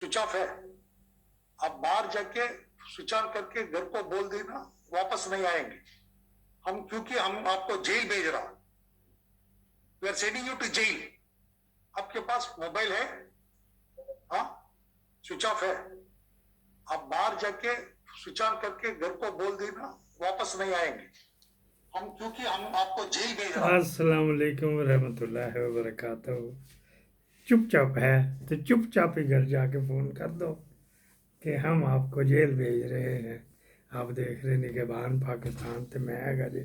Switch off है। आप बाहर जाके स्विच ऑन करके घर को बोल देना, वापस नहीं आएंगे हम, क्योंकि हम आपको जेल भेज रहा हूं। We are sending you to jail. आपके पास मोबाइल है? हाँ, स्विच ऑफ है। आप बाहर जाके स्विच ऑन करके घर को बोल देना, वापस नहीं आएंगे हम, क्योंकि हम आपको जेल भेज रहा हूं। अस्सलाम वालेकुम रहमतुल्लाहि व बरकातहू। चुपचाप है तो चुपचाप ही घर जाके फ़ोन कर दो कि हम आपको जेल भेज रहे हैं। आप देख रहे निगहबान पाकिस्तान ते मैं हैगा जी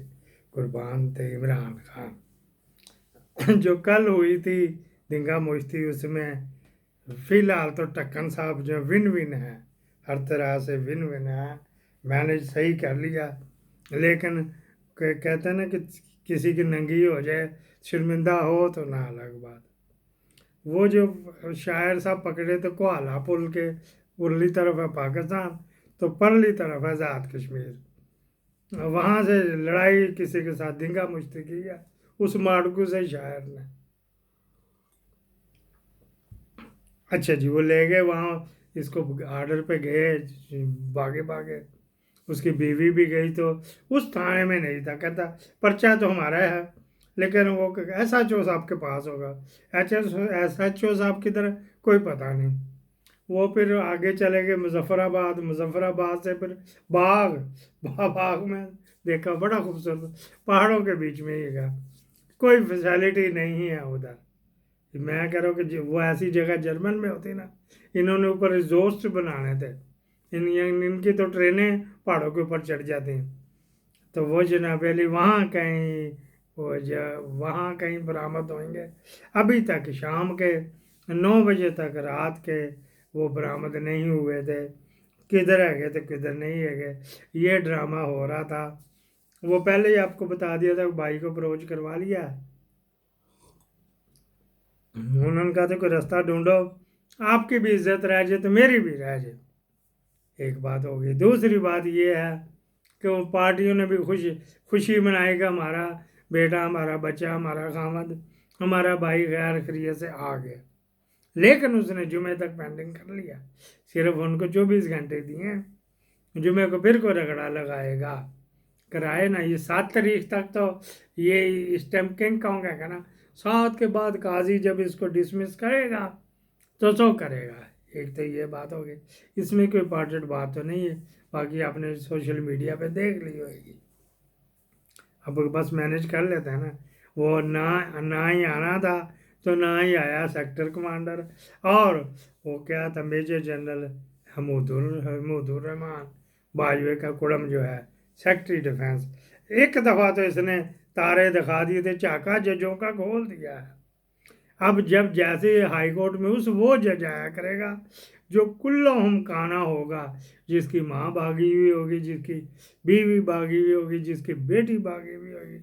कुर्बान ते इमरान खान। जो कल हुई थी दिंगा मुश्ती, उसमें फ़िलहाल तो ढक्कन साहब जो विन विन है, हर तरह से विन विन है, मैंने सही कर लिया। लेकिन कहते हैं ना कि किसी की नंगी हो जाए शर्मिंदा हो तो ना अलग बात। वो जो शायर साहब पकड़े थे कोहाला पुल के उरली तरफ है पाकिस्तान, तो परली तरफ है आज़ाद कश्मीर। वहाँ से लड़ाई किसी के साथ दिंगा मुश्ती की है उस माड़कू से शायर ने। अच्छा जी, वो ले गए वहाँ, इसको आर्डर पे गए, भागे भागे। उसकी बीवी भी गई तो उस थाने में नहीं था, कहता पर्चा तो हमारा है, लेकिन वो SHO साहब के पास होगा। SHO साहब की तरह कोई पता नहीं। वो फिर आगे चले गए मुजफ्फराबाद, मुजफ्फराबाद से फिर बाग, बाग में देखा बड़ा खूबसूरत पहाड़ों के बीच में ही है, कोई फैसिलिटी नहीं है उधर। मैं कह रहा हूँ कि वो ऐसी जगह जर्मन में होती ना, इन्होंने ऊपर रिजोर्ट्स बनाने थे। इनकी तो ट्रेनें पहाड़ों के ऊपर चढ़ जाती हैं। तो वो जनाब अली वहाँ कहीं, वहाँ कहीं बरामद होंगे। अभी तक शाम के 9 बजे तक रात के वो बरामद नहीं हुए थे। किधर है गए थे किधर नहीं है गए, ये ड्रामा हो रहा था। वो पहले ही आपको बता दिया था, भाई को अप्रोच करवा लिया। उन्होंने कहा था कोई रास्ता ढूंढो, आपकी भी इज्जत रह जाए तो मेरी भी रह जाए। एक बात हो गई। दूसरी बात ये है कि वो पार्टियों ने भी खुशी खुशी मनाई कि हमारा बेटा, हमारा बच्चा, हमारा खामद, हमारा भाई गैर खैरियत से आ गया। लेकिन उसने जुमे तक पेंडिंग कर लिया। सिर्फ उनको 24 घंटे दिए हैं, जुमे को फिर को रगड़ा लगाएगा। कराए ना, ये 7 तारीख तक तो ये स्टैम्पिंग कहूँगा ना, 7 के बाद काजी जब इसको डिसमिस करेगा तो करेगा। एक तो ये बात होगी, इसमें कोई इम्पॉर्टेंट बात तो नहीं है, बाकी आपने सोशल मीडिया पे देख ली होगी। अब बस मैनेज कर लेते हैं ना। वो ना ही आना था तो ना ही आया सेक्टर कमांडर, और वो क्या था मेजर जनरल हमूदुर रहमान बाजवे का कुड़म जो है सेक्रेटरी डिफेंस। एक दफ़ा तो इसने तारे दिखा दिए थे, चाका जजों का खोल दिया है। अब जब जैसे हाई कोर्ट में वो जज आया करेगा जो कुल्लहुम काना होगा, जिसकी माँ भागी हुई होगी, जिसकी बीवी भागी हुई होगी, जिसकी बेटी भागी हुई होगी,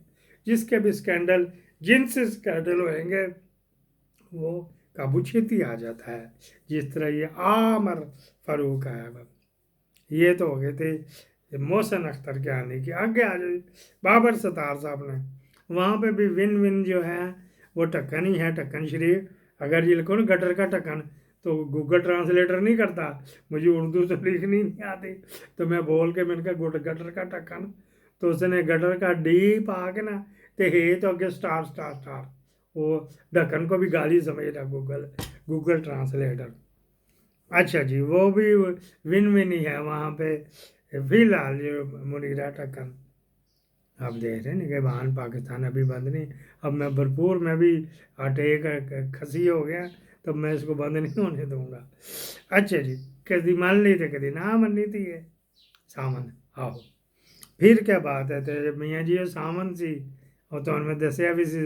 जिसके भी स्कैंडल, जिनसे स्कैंडल होंगे, वो काबू छेती आ जाता है। जिस तरह ये आमर फारूक आया। ये तो हो गए थे मोहसिन अख्तर के आने की। आगे आ जाए बाबर सत्तार साहब ने, वहाँ पे भी विन विन जो है वो ढक्कन ही है, ढक्कन शरीफ। अगर ये लिखो ना गटर का ढक्कन, तो गूगल ट्रांसलेटर नहीं करता। मुझे उर्दू तो लिखनी नहीं आती, तो मैं बोल के मैंने कहा गटर का ढक्कन, तो उसने गटर का डी पा के ना, तो हे तो अगे स्टार स्टार स्टार, वो ढक्कन को भी गाली समझ रहा गूगल गूगल ट्रांसलेटर। अच्छा जी, वो भी विन विन ही है वहाँ पे फिलहाल जो मुनीरा टक्कर। आप देख रहे हैं निगहबान पाकिस्तान अभी बंद नहीं। अब मैं भरपूर, मैं भी अटैक खसी हो गया, तो मैं इसको बंद नहीं होने दूंगा। अच्छा जी, कभी मान ली थी कभी ना मननी थी ये सामन आओ। फिर क्या बात है, तो मियाँ जी ये सामन सी, और तो उनमें दसिया भी सी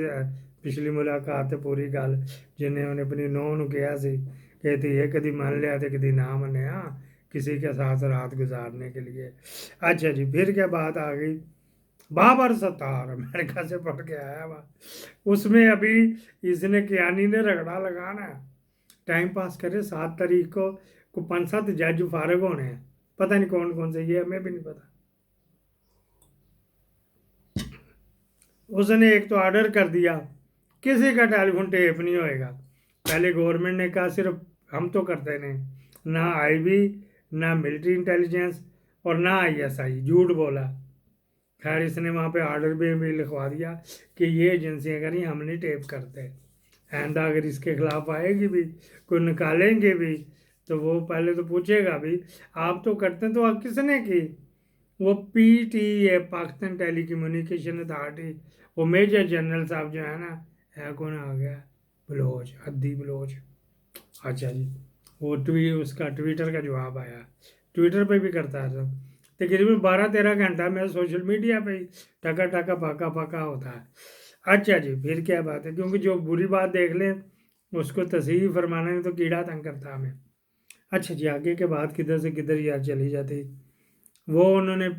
पिछली मुलाकात पूरी गल, जिन्हें उन्हें अपनी नूह ਨੂੰ किया सी कहती है कभी मान लिया तो कभी ना मनिया, किसी के साथ रात गुजारने के लिए। अच्छा जी, फिर क्या बात आ गई, बाबर सत्तार अमेरिका से पढ़ के आया हुआ, उसमें अभी इसने कियानी ने रगड़ा लगाना है। टाइम पास करे 7 तारीख को 5-7 जज फारग होने हैं, पता नहीं कौन कौन से, ये हमें भी नहीं पता। उसने एक तो ऑर्डर कर दिया किसी का टेलीफोन टेप नहीं होएगा। पहले गवर्नमेंट ने कहा सिर्फ हम तो करते नहीं, ना आईबी, ना मिलिट्री इंटेलिजेंस और ना आईएसआई, झूठ बोला। खैर इसने वहाँ पे ऑर्डर भी लिखवा दिया कि ये एजेंसियाँ करी, हम नहीं टेप करते। आइंदा अगर इसके खिलाफ आएगी भी, कोई निकालेंगे भी, तो वो पहले तो पूछेगा भी आप तो करते हैं तो आप किसने की। वो PTA, Pakistan telecommunication authority, वो मेजर जनरल साहब जो है ना, है कौन आ गया, बलोच, हद्दी बलोच। अच्छा जी, वो उसका ट्विटर का जवाब आया, ट्विटर पे भी करता है। तकरीबन 12-13 घंटा मैं सोशल मीडिया पे ही टका टका पाका पाका होता है। अच्छा जी, फिर क्या बात है, क्योंकि जो बुरी बात देख ले उसको तस्हीह फरमाने में तो कीड़ा तंग करता हमें। अच्छा जी, आगे के बाद किधर से किधर यार चली जाती। वो उन्होंने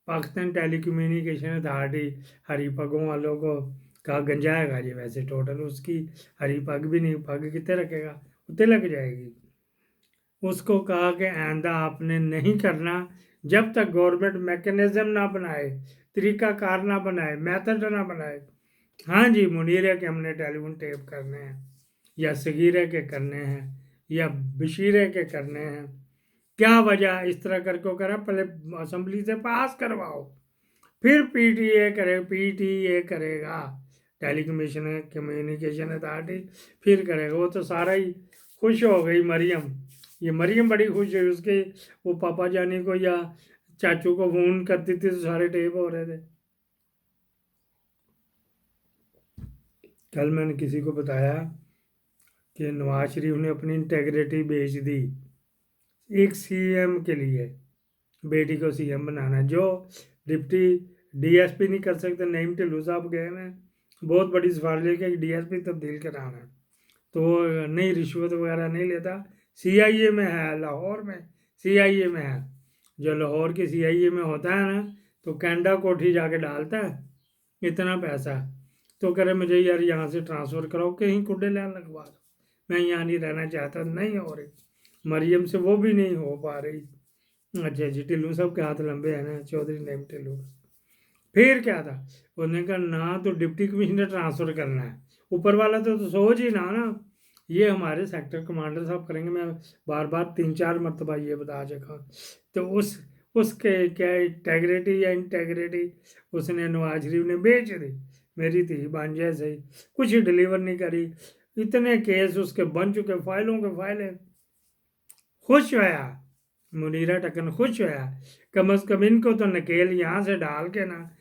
पाकिस्तान टेली कम्युनिकेशन अथॉरिटी हरी पगों वालों को कहा गंजाएगा जी, वैसे टोटल उसकी हरी पग भी नहीं, पग कितने रखेगा, उतने लग जाएगी। उसको कहा कि आइंदा आपने नहीं करना जब तक गवर्नमेंट मैकेनिज्म ना बनाए, तरीकाकार ना बनाए, मेथड ना बनाए। हाँ जी, मुनीर के हमने टेलीफोन टेप करने हैं, या सगीरे के करने हैं, या बशीरे के करने हैं, क्या वजह इस तरह करके करा, पहले असेंबली से पास करवाओ, फिर पीटीए करेगा, टेलीकम्युनिकेशन कम्युनिकेशन अथॉरिटी, फिर करेगा। वो तो सारा ही खुश हो गई मरियम, ये मरियम बड़ी खुश हुई, उसके वो पापा जानी को या चाचू को फोन करती थी तो सारे टेप हो रहे थे। कल मैंने किसी को बताया कि नवाज शरीफ ने अपनी इंटेग्रिटी बेच दी एक सीएम के लिए, बेटी को सीएम बनाना। जो डिप्टी डीएसपी नहीं कर सकते, नईम ढिल्लों साहब गए हैं, बहुत बड़ी सिफारिश है कि डीएसपी तब्दील कराना है, तो नहीं रिश्वत वगैरह नहीं लेता, सीआईए में है, लाहौर में सीआईए में है। जो लाहौर के सीआईए में होता है ना, तो कैंडा कोठी जाके डालता है इतना पैसा, तो करे मुझे यार यहाँ से ट्रांसफ़र कराओ, कहीं कुंडे लेने लगवा दो, मैं यहाँ नहीं रहना चाहता, नहीं हो रही। मरियम से वो भी नहीं हो पा रही। अच्छा जी, ढिल्लों साहब के हाथ लंबे हैं ना, चौधरी नईम ढिल्लों। फिर क्या था, उन्होंने कहा ना तो डिप्टी कमिश्नर ट्रांसफ़र करना है, ऊपर वाला तो सोच ही ना ये हमारे सेक्टर कमांडर साहब करेंगे। मैं बार बार 3-4 मरतबा ये बता चुका। तो उसके क्या इंटेग्रिटी या इंटेग्रिटी उसने नवाज शरीफ ने बेच दी, मेरी थी भांजे से ही, कुछ डिलीवर नहीं करी, इतने केस उसके बन चुके, फाइलों के फाइलें। खुश होया मुनीरा टक्कन, खुश होया, कम अज़ कम इनको तो नकेल यहाँ से डाल के ना